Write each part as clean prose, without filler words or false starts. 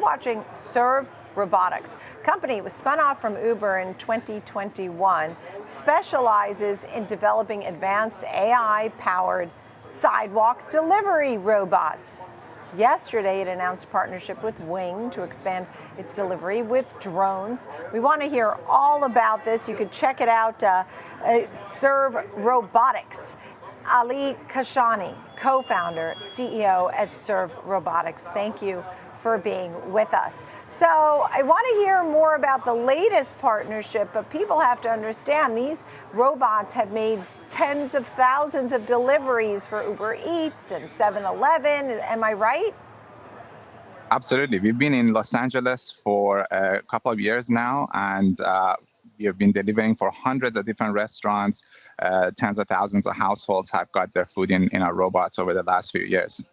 watching Serve Robotics. Company was spun off from Uber in 2021, specializes in developing advanced AI-powered sidewalk delivery robots. Yesterday, it announced a partnership with Wing to expand its delivery with drones. We want to hear all about this. You can check it out, Serve Robotics. Ali Kashani, co-founder, CEO at Serve Robotics. Thank you for being with us. So I want to hear more about the latest partnership, but people have to understand these robots have made tens of thousands of deliveries for Uber Eats and 7-Eleven. Am I right? Absolutely. We've been in Los Angeles for a couple of years now, and we have been delivering for hundreds of different restaurants. Tens of thousands of households have got their food in our robots over the last few years.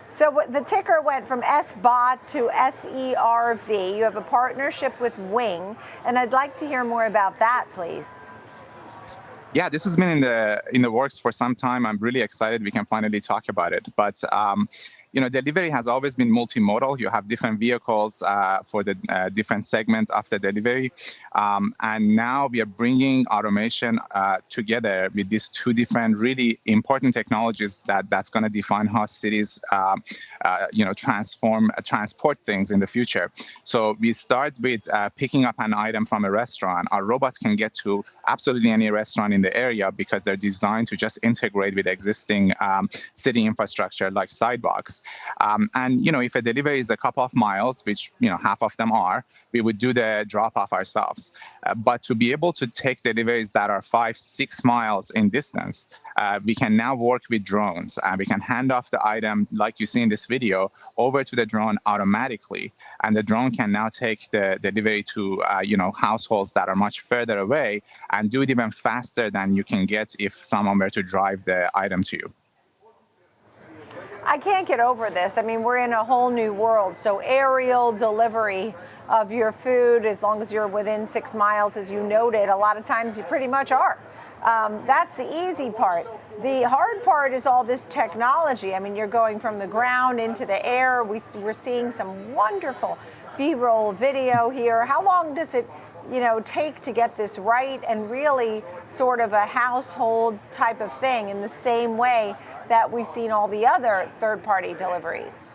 So the ticker went from SBOT to SERV. You have a partnership with Wing, and I'd like to hear more about that, please. Yeah, this has been in the works for some time. I'm really excited we can finally talk about it. But delivery has always been multimodal. You have different vehicles for the different segments of the delivery. And now we are bringing automation together with these two different really important technologies that's going to define how cities transport things in the future. So we start with picking up an item from a restaurant. Our robots can get to absolutely any restaurant in the area because they're designed to just integrate with existing city infrastructure like sidewalks. If a delivery is a couple of miles, which half of them are, we would do the drop-off ourselves. But to be able to take deliveries that are 5-6 miles in distance, we can now work with drones, and we can hand off the item, like you see in this video, over to the drone automatically, and the drone can now take the delivery to households that are much further away and do it even faster than you can get if someone were to drive the item to you. I can't get over this. I mean, we're in a whole new world. So aerial delivery of your food, as long as you're within 6 miles, as you noted, a lot of times you pretty much are. That's the easy part. The hard part is all this technology. I mean, you're going from the ground into the air. We're seeing some wonderful B-roll video here. How long does it take to get this right and really sort of a household type of thing in the same way that we've seen all the other third-party deliveries?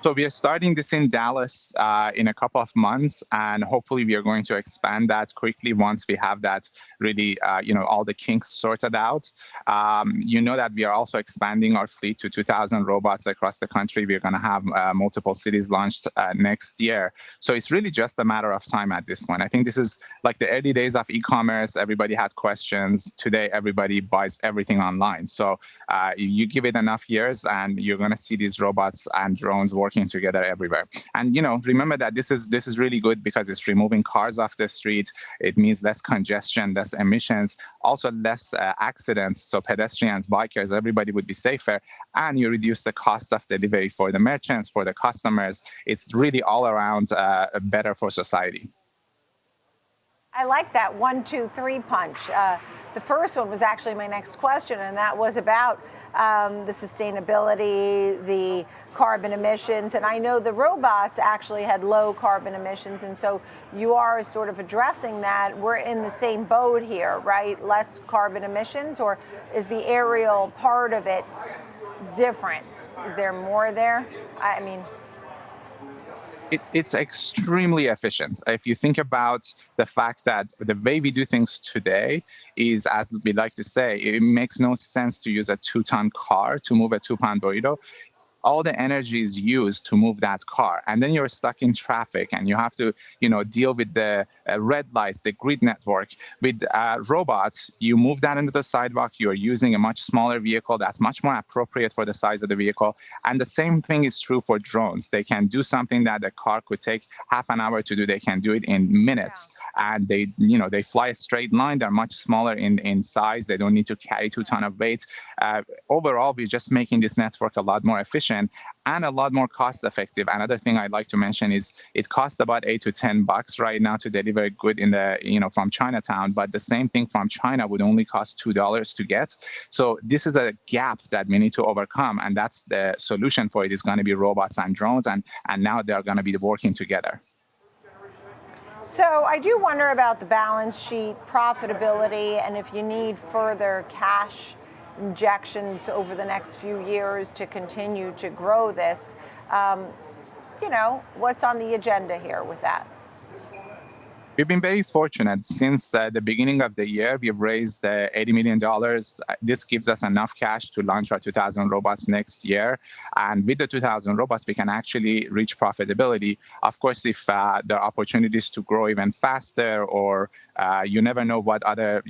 So we are starting this in Dallas in a couple of months, and hopefully we are going to expand that quickly once we have that really, all the kinks sorted out. That we are also expanding our fleet to 2,000 robots across the country. We're going to have multiple cities launched next year. So it's really just a matter of time at this point. I think this is like the early days of e-commerce. Everybody had questions. Today, everybody buys everything online. So you give it enough years, and you're going to see these robots and drones working together everywhere. And remember that this is really good because it's removing cars off the street. It means less congestion, less emissions, also less accidents. So pedestrians, bikers, everybody would be safer, and you reduce the cost of delivery for the merchants, for the customers. It's really all around better for society. I like that 1, 2, 3 punch. The first one was actually my next question, and that was about the sustainability, the carbon emissions. And I know the robots actually had low carbon emissions, and so you are sort of addressing that. We're in the same boat here, right? Less carbon emissions, or is the aerial part of it different? Is there more there? I mean... It's extremely efficient. If you think about the fact that the way we do things today is, as we like to say, it makes no sense to use a 2-ton car to move a 2-pound burrito. All the energy is used to move that car, and then you're stuck in traffic, and you have to deal with the red lights, the grid network. With robots, you move that into the sidewalk. You're using a much smaller vehicle that's much more appropriate for the size of the vehicle. And the same thing is true for drones. They can do something that a car could take half an hour to do. They can do it in minutes. And they fly a straight line. They're much smaller in size. They don't need to carry 2 tons of weight. Overall, we're just making this network a lot more efficient. efficient and a lot more cost effective. Another thing I'd like to mention is it costs about $8 to $10 right now to deliver a good in the, from Chinatown, but the same thing from China would only cost $2 to get. So this is a gap that we need to overcome, and that's the solution for it is going to be robots and drones, and now they're going to be working together. So I do wonder about the balance sheet, profitability, and if you need further cash injections over the next few years to continue to grow this. What's on the agenda here with that? We've been very fortunate since the beginning of the year. We've raised $80 million. This gives us enough cash to launch our 2,000 robots next year. And with the 2,000 robots, we can actually reach profitability. Of course, if there are opportunities to grow even faster, or you never know what other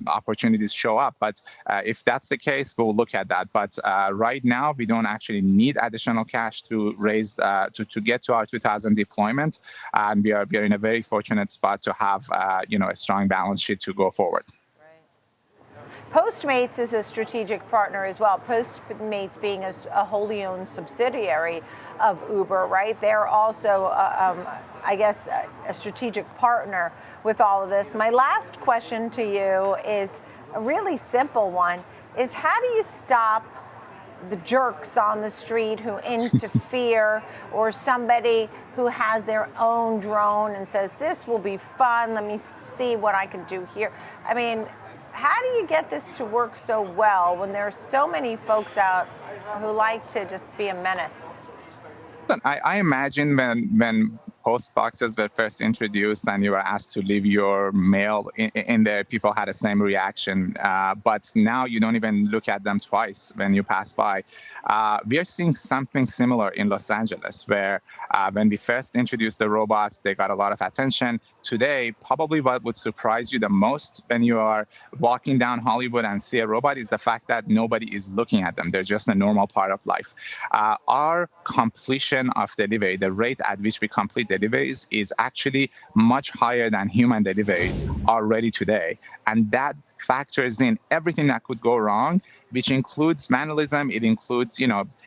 opportunities show up. But if that's the case, we'll look at that. But right now, we don't actually need additional cash to raise to get to our 2,000 deployment. And we are in a very fortunate spot to have a strong balance sheet to go forward. Postmates is a strategic partner as well. Postmates being a wholly owned subsidiary of Uber, right? They're also, I guess, a strategic partner with all of this. My last question to you is a really simple one: is how do you stop the jerks on the street who interfere, or somebody who has their own drone and says, this will be fun, let me see what I can do here? I mean, how do you get this to work so well when there are so many folks out who like to just be a menace? I imagine when post boxes were first introduced and you were asked to leave your mail in there, people had the same reaction. But now you don't even look at them twice when you pass by. We are seeing something similar in Los Angeles, where when we first introduced the robots, they got a lot of attention. Today, probably what would surprise you the most when you are walking down Hollywood and see a robot is the fact that nobody is looking at them. They're just a normal part of life. Our completion of delivery, the rate at which we complete deliveries, is actually much higher than human deliveries already today. And that factors in everything that could go wrong, which includes vandalism. It includes,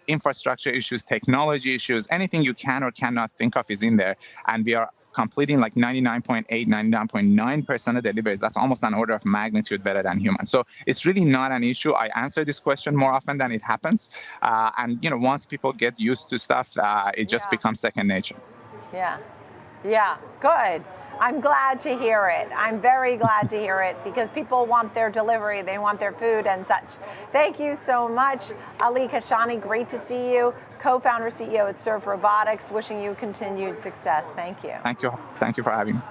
infrastructure issues, technology issues, anything you can or cannot think of is in there. And we are completing like 99.8, 99.9% of deliveries. That's almost an order of magnitude better than humans. So it's really not an issue. I answer this question more often than it happens. And once people get used to stuff, it just becomes second nature. Yeah, good. I'm glad to hear it. I'm very glad to hear it, because people want their delivery, they want their food and such. Thank you so much, Ali Kashani. Great to see you. Co-founder, CEO at Serve Robotics. Wishing you continued success. Thank you. Thank you for having me.